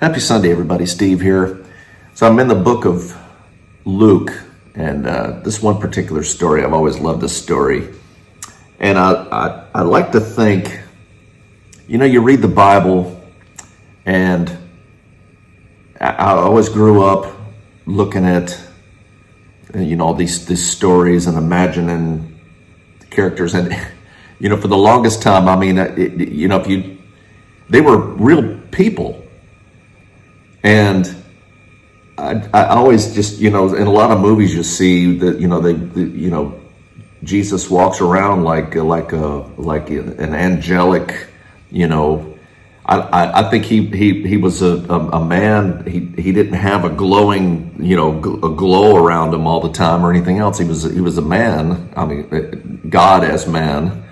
Happy Sunday, everybody. Steve here. So I'm in the book of Luke, and this one particular story, I've always loved this story. And I like to think, you read the Bible, and I always grew up looking at, these stories and imagining the characters. And, for the longest time, they were real people. And I always just, in a lot of movies you see that, Jesus walks around like an angelic, I think he was a man. He didn't have a glowing, a glow around him all the time or anything else. He was a man. I mean, God as man.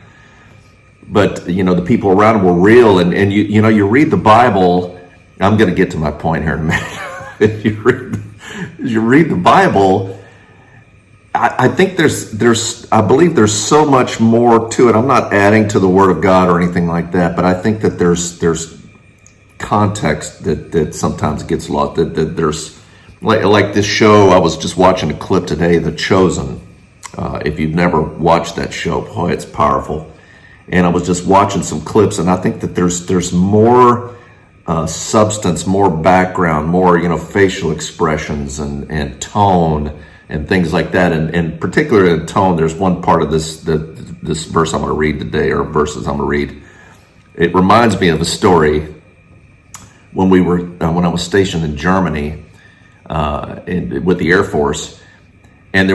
But, the people around him were real. And you read the Bible. I'm going to get to my point here in a minute. If you read the Bible, I think I believe there's so much more to it. I'm not adding to the Word of God or anything like that, but I think that there's context that sometimes gets lost. That there's like this show. I was just watching a clip today, The Chosen. If you've never watched that show, boy, it's powerful. And I was just watching some clips, and I think that there's more substance, more background, more facial expressions and tone and things like that. And particularly in tone, there's one part of this verse I'm going to read today, or verses I'm going to read. It reminds me of a story when when I was stationed in Germany with the Air Force, and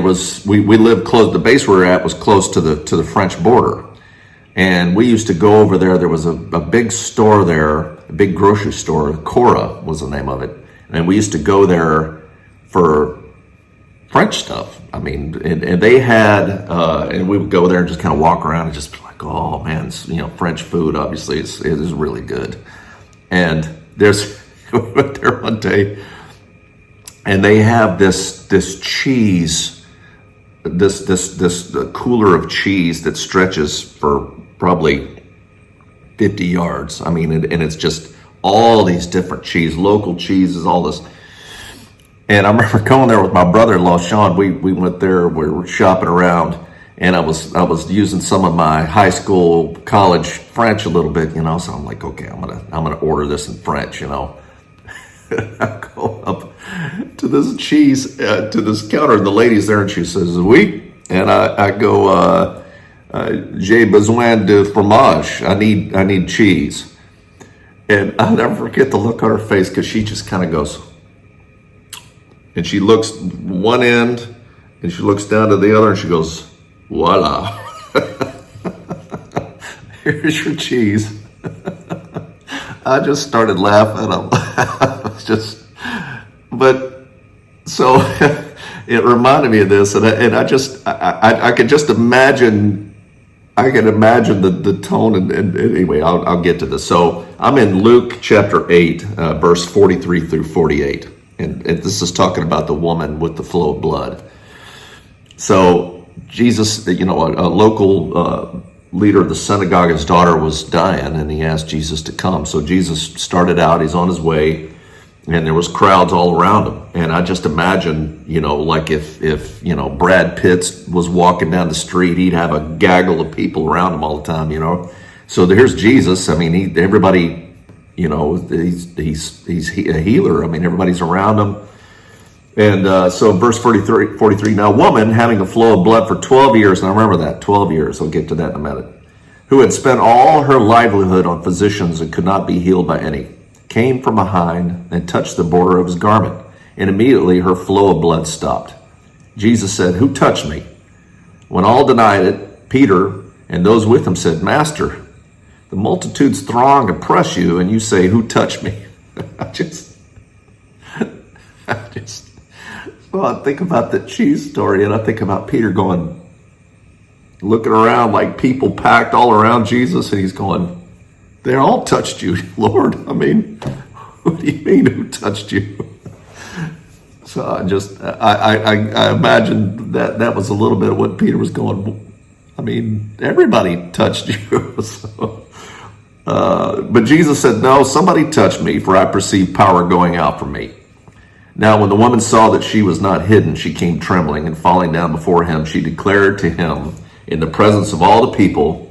we lived close. The base we were at was close to the French border. And we used to go over there. There was a big store there, a big grocery store. Cora was the name of it. And we used to go there for French stuff. I mean, and they had, and we would go there and just kind of walk around and just be like, oh man, French food obviously it is really good. And we went there one day, and they have this cheese, this cooler of cheese that stretches for probably 50 yards. I mean, and it's just all these different cheese, local cheeses, all this. And I remember going there with my brother-in-law, Sean. We went there, we were shopping around, and I was using some of my high school, college French a little bit, so I'm like, okay, I'm gonna order this in French, I go up to this cheese, to this counter, and the lady's there, and she says, oui. And I go, j'ai besoin de fromage. I need cheese. And I'll never forget the look on her face, because she just kind of goes, and she looks one end, and she looks down to the other, and she goes, voila. Here's your cheese. I just started laughing. But so it reminded me of this, and I could just imagine. I can imagine the tone, and anyway, I'll get to this. So I'm in Luke chapter 8, verse 43 through 48. And this is talking about the woman with the flow of blood. So Jesus, a local leader of the synagogue, his daughter was dying, and he asked Jesus to come. So Jesus started out, he's on his way, and there was crowds all around him. And I just imagine, like if Brad Pitt was walking down the street, he'd have a gaggle of people around him all the time, So here's Jesus. I mean, everybody, he's a healer. I mean, everybody's around him. And so verse 43, now a woman having a flow of blood for 12 years, and I remember that, 12 years, I'll get to that in a minute, who had spent all her livelihood on physicians and could not be healed by any, came from behind and touched the border of his garment, and immediately her flow of blood stopped. Jesus said, who touched me? When all denied it, Peter and those with him said, Master, the multitudes throng and press you, and you say, who touched me? I think about the cheese story, and I think about Peter looking around like people packed all around Jesus, and he's going, they all touched you, Lord. I mean, what do you mean, who touched you? So I imagine that was a little bit of what Peter was going, I mean, everybody touched you. So But Jesus said, no, somebody touched me, for I perceive power going out from me. Now, when the woman saw that she was not hidden, she came trembling, and falling down before him, she declared to him in the presence of all the people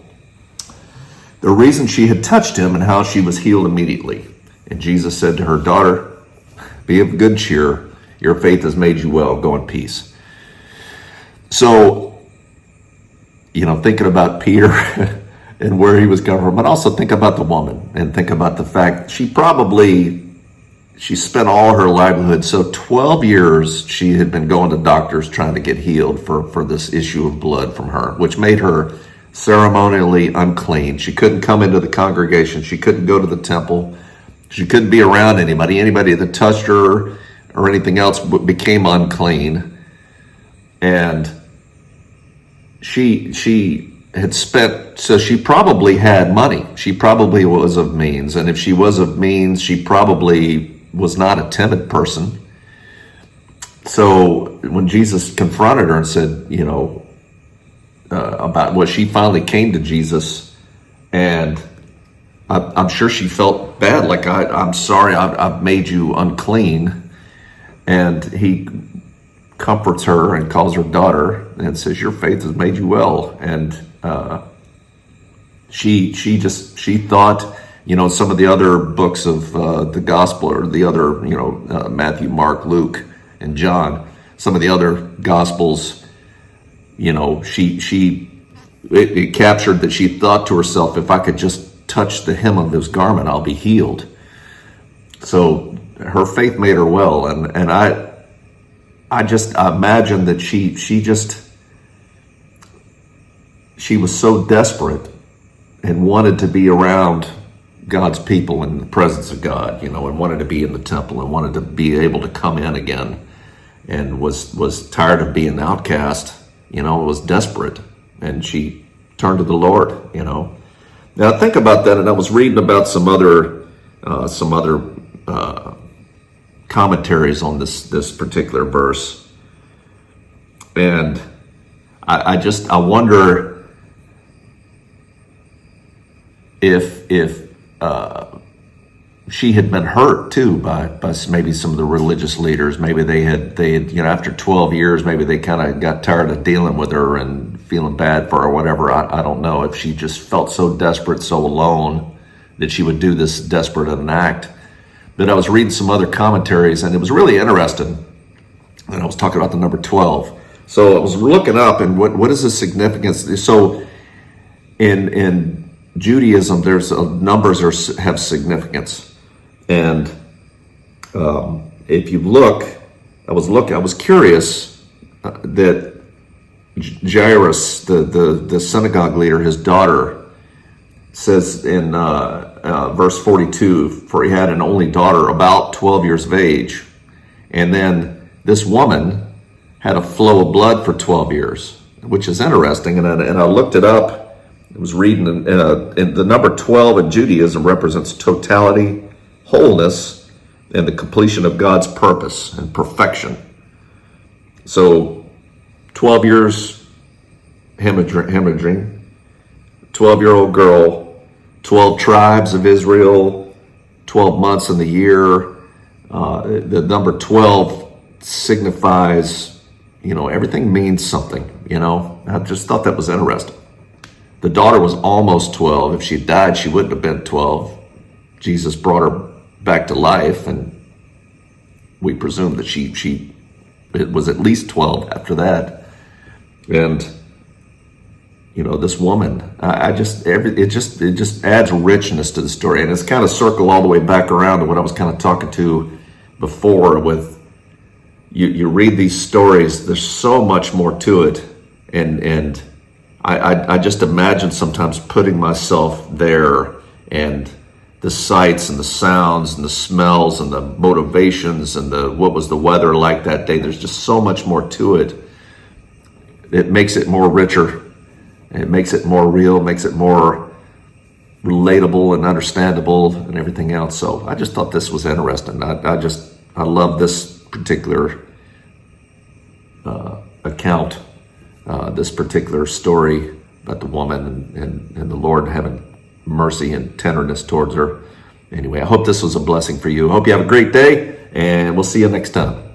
the reason she had touched him and how she was healed immediately. And Jesus said to her, daughter, be of good cheer. Your faith has made you well. Go in peace. So, thinking about Peter and where he was coming from, but also think about the woman and think about the fact she spent all her livelihood. So 12 years she had been going to doctors trying to get healed for this issue of blood from her, which made her ceremonially unclean. She couldn't come into the congregation. She couldn't go to the temple. She couldn't be around anybody. Anybody that touched her or anything else became unclean. And she had spent, so she probably had money. She probably was of means. And if she was of means, she probably was not a timid person. So when Jesus confronted her and said, about what she finally came to Jesus, and I'm sure she felt bad, like I'm sorry, I've made you unclean. And he comforts her and calls her daughter and says, your faith has made you well. And she thought, some of the other books of the gospel, or the other, Matthew, Mark, Luke, and John, some of the other gospels, it captured that she thought to herself, if I could just touch the hem of his garment, I'll be healed. So her faith made her well. And I imagine that she was so desperate and wanted to be around God's people in the presence of God, and wanted to be in the temple and wanted to be able to come in again, and was tired of being outcast, was desperate, and she turned to the Lord, Now think about that, and I was reading about some other commentaries on this particular verse, and I wonder if she had been hurt too by maybe some of the religious leaders. Maybe they had after 12 years, maybe they kind of got tired of dealing with her and feeling bad for her, or whatever. I don't know if she just felt so desperate, so alone, that she would do this desperate an act. But I was reading some other commentaries, and it was really interesting. And I was talking about the number 12. So I was looking up, and what is the significance? So in Judaism, there's numbers have significance. And if you look, I was curious that Jairus, the synagogue leader, his daughter, says in verse 42, for he had an only daughter about 12 years of age. And then this woman had a flow of blood for 12 years, which is interesting. And I looked it up. I was reading, and the number 12 in Judaism represents totality, wholeness, and the completion of God's purpose and perfection. So 12 years hemorrhaging, 12-year-old girl, 12 tribes of Israel, 12 months in the year. The number 12 signifies, everything means something, I just thought that was interesting. The daughter was almost 12. If she died, she wouldn't have been 12. Jesus brought her back to life, and we presume that it was at least 12 after that. And this woman, it just adds richness to the story, and it's kind of circle all the way back around to what I was kind of talking to before. With you read these stories, there's so much more to it, and I just imagine sometimes putting myself there, and the sights and the sounds and the smells and the motivations and what was the weather like that day. There's just so much more to it. It makes it more richer. It makes it more real, makes it more relatable and understandable and everything else. So I just thought this was interesting. I love this particular account, this particular story about the woman and the Lord having mercy and tenderness towards her. Anyway, I hope this was a blessing for you. I hope you have a great day, and we'll see you next time.